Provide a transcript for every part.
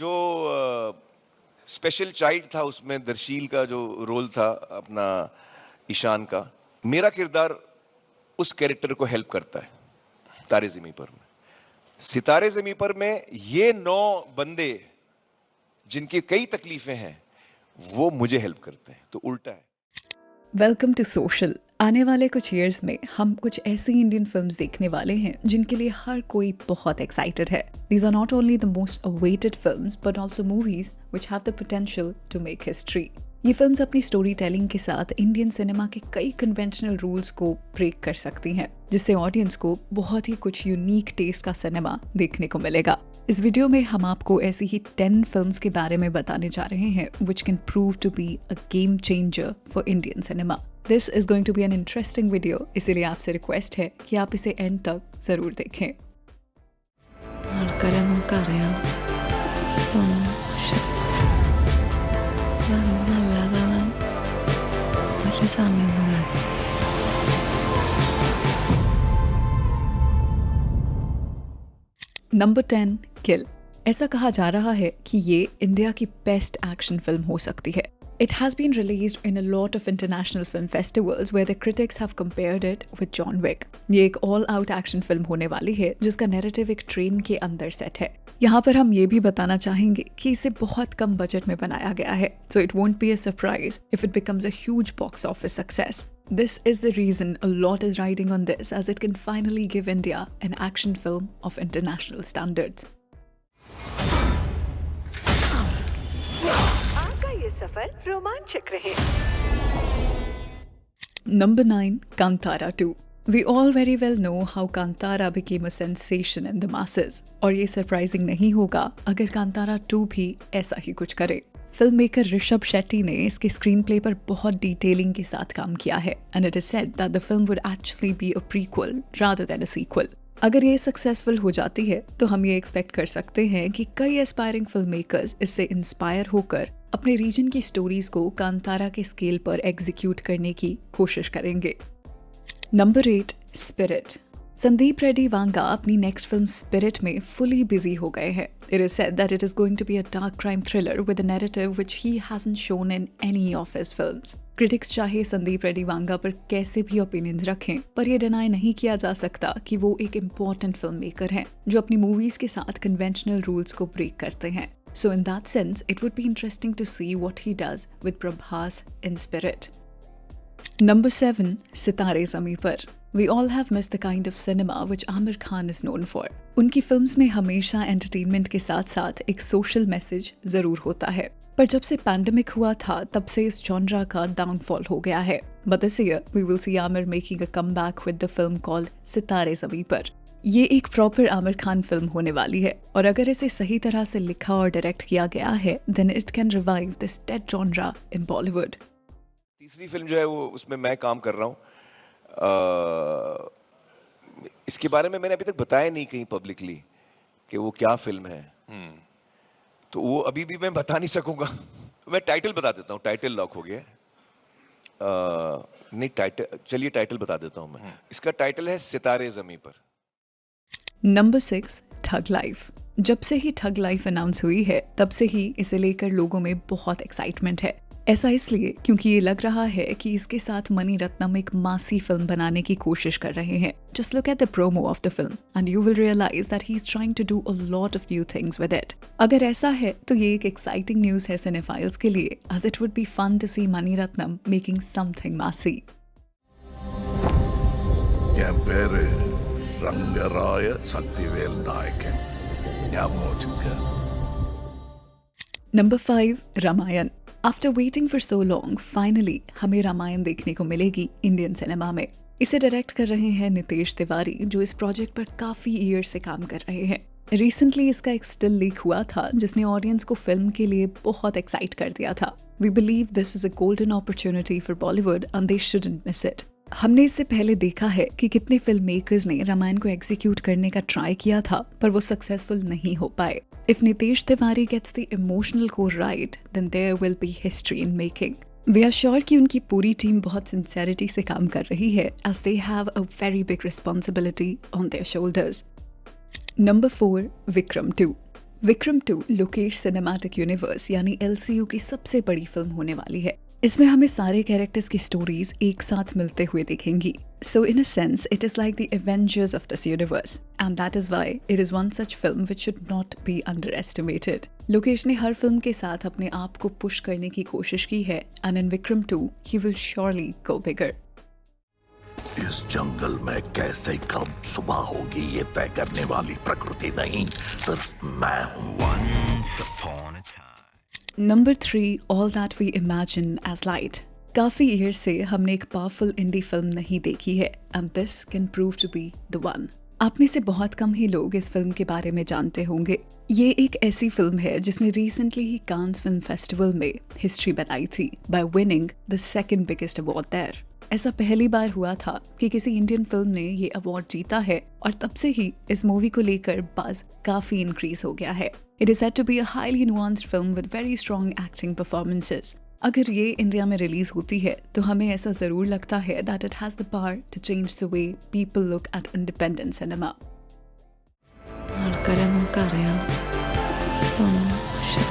जो special child था उसमें दरशील का जो रोल था अपना ईशान का, मेरा किरदार उस कैरेक्टर को हेल्प करता है तारे ज़मीं पर में। सितारे ज़मीं पर में ये 9 बंदे जिनकी कई तकलीफें हैं वो मुझे हेल्प करते हैं, तो उल्टा है। Welcome to social. आने वाले कुछ ईयर्स में हम कुछ ऐसी इंडियन फिल्म्स देखने वाले हैं जिनके लिए हर कोई बहुत एक्साइटेड है। These are not only the most awaited films but also movies which have the potential to make history. ये फिल्म्स अपनी स्टोरी टेलिंग के साथ इंडियन सिनेमा के कई कन्वेंशनल रूल्स को ब्रेक कर सकती हैं, जिससे ऑडियंस को बहुत ही कुछ यूनिक टेस्ट का सिनेमा देखने को मिलेगा। इस वीडियो में हम आपको ऐसी ही 10 फिल्म्स के बारे में बताने जा रहे हैं which can prove to be a game changer for Indian cinema. This is going to be an interesting video, इसीलिए आपसे रिक्वेस्ट है कि आप इसे एंड तक जरूर देखें। ആൾക്കാരെ നമുക്കറിയാം. പക്ഷെ നല്ലതാവാൻ വലിയ സമയമൊന്നും വേണം. नंबर 10 किल। ऐसा कहा जा रहा है कि ये इंडिया की बेस्ट एक्शन फिल्म हो सकती है। It has been released in a lot of international film festivals where the critics have compared it with John Wick. ये एक ऑल आउट एक्शन फिल्म होने वाली है जिसका नैरेटिव एक ट्रेन के अंदर सेट है। यहाँ पर हम ये भी बताना चाहेंगे कि इसे बहुत कम बजट में बनाया गया है, so it won't be a surprise if it becomes a huge box office success. This is the reason a lot is riding on this, as it can finally give India an action film of international standards. आपका ये सफर रोमांचक रहे। Number 9, Kantara 2. We all very well know how Kantara became a sensation in the masses. और ये surprising नहीं होगा अगर कांतारा 2 भी ऐसा ही कुछ करे। फिल्म मेकर ऋषभ शेट्टी ने इसके स्क्रीन प्ले पर बहुत डिटेलिंग के साथ काम किया है, and it is said that the film would actually be a prequel rather than a sequel. अगर ये सक्सेसफुल हो जाती है तो हम ये एक्सपेक्ट कर सकते हैं कि कई एस्पायरिंग फिल्म मेकर्स इससे इंस्पायर होकर अपने रीजन की स्टोरीज को कांतारा के स्केल पर एग्जीक्यूट करने की कोशिश करेंगे। Number 8, Spirit. संदीप रेड्डी वांगा अपनी नेक्स्ट फिल्म स्पिरिट में फुली बिजी हो गए हैं। It is said that it is going to be a dark crime thriller with a narrative which he hasn't shown in any of his films. Critics चाहे संदीप रेड्डी वांगा पर कैसे भी opinions रखें, पर यह डिनाई नहीं किया जा सकता कि वो एक इम्पोर्टेंट फिल्म मेकर हैं जो अपनी मूवीज के साथ कन्वेंशनल रूल्स को ब्रेक करते हैं। So in that sense, it would be interesting to see what he does with Prabhas in Spirit. Number 7, सितारे ज़मीं पर। We all have missed the kind of cinema which Aamir Khan is known for. उनकी films में हमेशा entertainment के साथ साथ एक social message जरूर होता है, पर जब से पैंडेमिक हुआ था तब से इस जॉनरा का डाउनफॉल हो गया है। But this year we will see Aamir making a comeback with the film called सितारे ज़मीं पर। ये एक प्रॉपर आमिर खान फिल्म होने वाली है, और अगर इसे सही तरह से लिखा और डायरेक्ट किया गया है then it can revive this dead genre in Bollywood. तीसरी फिल्म जो है वो उसमें मैं काम कर रहा हूँ। इसके बारे में मैंने अभी तक बताया नहीं कहीं पब्लिकली कि वो क्या फिल्म है, तो वो अभी भी मैं बता नहीं सकूंगा। मैं टाइटल बता देता हूँ, टाइटल लॉक हो गया है। नहीं टाइटल, चलिए टाइटल बता देता हूँ मैं। इसका टाइटल है सितारे ज़मीं पर। Number 6, thug life. जब से ही ठग लाइफ अनाउंस हुई है तब से ही इसे लेकर लोगों में बहुत एक्साइटमेंट है। ऐसा इसलिए क्योंकि ये लग रहा है कि इसके साथ मणि रत्नम एक मासी फिल्म बनाने की कोशिश कर रहे हैं। Just look at the promo of the film and you will realize that he is trying to do a lot of new things with it. अगर ऐसा है तो ये एक एक्साइटिंग न्यूज़ है सिनेफाइल्स के लिए, as it would be fun to see Mani Ratnam making something massy. என் பேரு ரங்கராய சக்திவேல் நாயக்கன். ஞாபகம் வச்சுக்க. Number 5, Ramayan. After waiting for so long, finally हमें रामायण देखने को मिलेगी इंडियन सिनेमा में। इसे डायरेक्ट कर रहे हैं नितेश तिवारी, जो इस प्रोजेक्ट पर काफी ईयर से काम कर रहे हैं। रिसेंटली इसका एक स्टिल लीक हुआ था जिसने ऑडियंस को फिल्म के लिए बहुत एक्साइट कर दिया था। We believe this is a golden opportunity for Bollywood and they shouldn't miss it. हमने इससे पहले देखा है कि कितने फिल्म मेकर्स ने रामायण को एग्जीक्यूट करने का ट्राई किया था पर वो सक्सेसफुल नहीं हो पाए। If Nitesh Tiwari gets the emotional core right, then there will be history in making. We are sure कि उनकी पूरी टीम बहुत सिंसेरिटी से काम कर रही है, as they have a very big responsibility on their shoulders. Number 4, Vikram 2. Vikram 2 Lokesh cinematic universe यानी LCU की सबसे बड़ी फिल्म होने वाली है। इसमें हमें सारे कैरेक्टर्स की स्टोरीज एक साथ मिलते हुए दिखेंगी। So in a sense, it is like the Avengers of this universe, and that is why it is one such film which should not be underestimated. Lokesh ने हर फिल्म के साथ अपने आप को पुश करने की कोशिश की है, and in Vikram 2, he will surely go bigger. इस जंगल में कैसे कब सुबह होगी ये तय करने वाली प्रकृति नहीं, सिर्फ मैं हूँ। Number 3, All That We Imagine as Light. काफी ईयर से हमने एक पावरफुल इंडी फिल्म नहीं देखी है, and this can prove to be the one. आप में से बहुत कम ही लोग इस फिल्म के बारे में जानते होंगे। ये एक ऐसी फिल्म है जिसने रिसेंटली ही कांस फिल्म फेस्टिवल में हिस्ट्री बनाई थी by winning the second biggest award there. ऐसा पहली बार हुआ था कि किसी इंडियन फिल्म ने ये अवार्ड जीता है और तब से ही इस मूवी को लेकर बज़ काफी इंक्रीज हो गया है। It is said to be a highly nuanced film with very strong acting performances. अगर ये इंडिया में रिलीज होती है तो हमें ऐसा जरूर लगता है that it has the power to change the way people look at independent cinema. ആൾക്കാരെ നമുക്കറിയാം തോന്നും, പക്ഷെ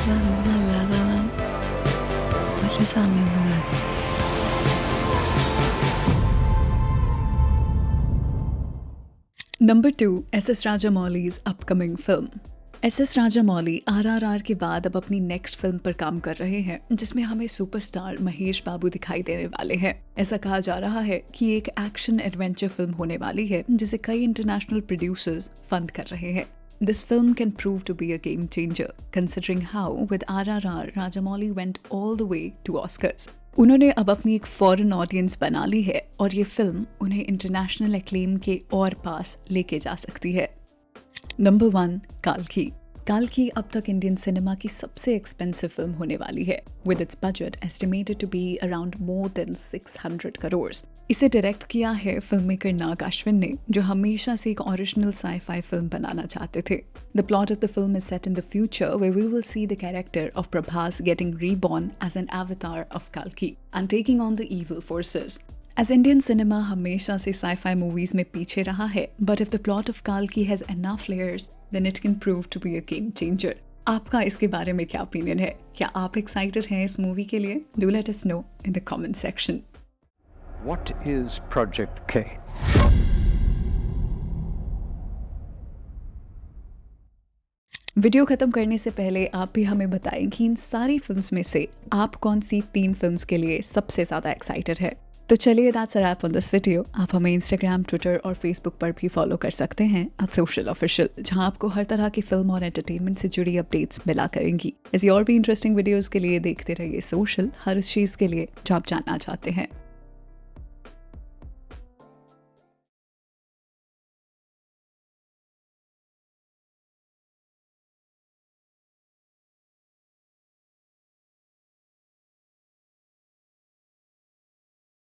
നമ്മൾ നല്ലതാവാൻ വലിയ സമയമൊന്നും വേണം. Number 2, SS Rajamouli's upcoming film. SS Rajamouli RRR के बाद अब अपनी नेक्स्ट फिल्म पर काम कर रहे हैं जिसमें हमें सुपरस्टार महेश बाबू दिखाई देने वाले हैं। ऐसा कहा जा रहा है कि एक एक्शन एडवेंचर फिल्म होने वाली है जिसे कई इंटरनेशनल प्रोड्यूसर्स फंड कर रहे हैं। This film can prove to be a game changer, considering how with RRR Rajamouli went all the way to Oscars. उन्होंने अब अपनी एक फॉरेन ऑडियंस बना ली है और ये फिल्म उन्हें इंटरनेशनल एक्लेम के और पास लेके जा सकती है। नंबर 1, काल्की। काल्की अब तक इंडियन सिनेमा की सबसे एक्सपेंसिव फिल्म होने वाली है, with its budget estimated to be around more than 600 crore. इसे डायरेक्ट किया है फिल्म मेकर नाग अश्विन ने, जो हमेशा से एक ओरिजिनल साई-फाई फिल्म बनाना चाहते थे। The plot of the film is set in the future where we will see the character of Prabhas getting reborn as an avatar of काल्की and taking on the evil forces. As Indian cinema हमेशा से sci-fi movies में पीछे रहा है, but if the plot of Kalki has enough layers, then it can prove to be a game changer. आपका इसके बारे में क्या ओपिनियन है? क्या आप एक्साइटेड हैं इस मूवी के लिए? Do let us know in the comment section. What is Project K? Video खत्म करने से पहले आप भी हमें बताएं कि इन सारी फिल्म्स में से आप कौन सी 3 फिल्म्स के लिए सबसे ज्यादा एक्साइटेड है। तो चलिए that's a wrap on this video. आप हमें इंस्टाग्राम, ट्विटर और फेसबुक पर भी फॉलो कर सकते हैं @socialofficial, जहां आपको हर तरह की फिल्म और एंटरटेनमेंट से जुड़ी अपडेट्स मिला करेंगी। ऐसी और भी इंटरेस्टिंग वीडियोस के लिए देखते रहिए सोशल, हर उस चीज के लिए जो आप जानना चाहते हैं।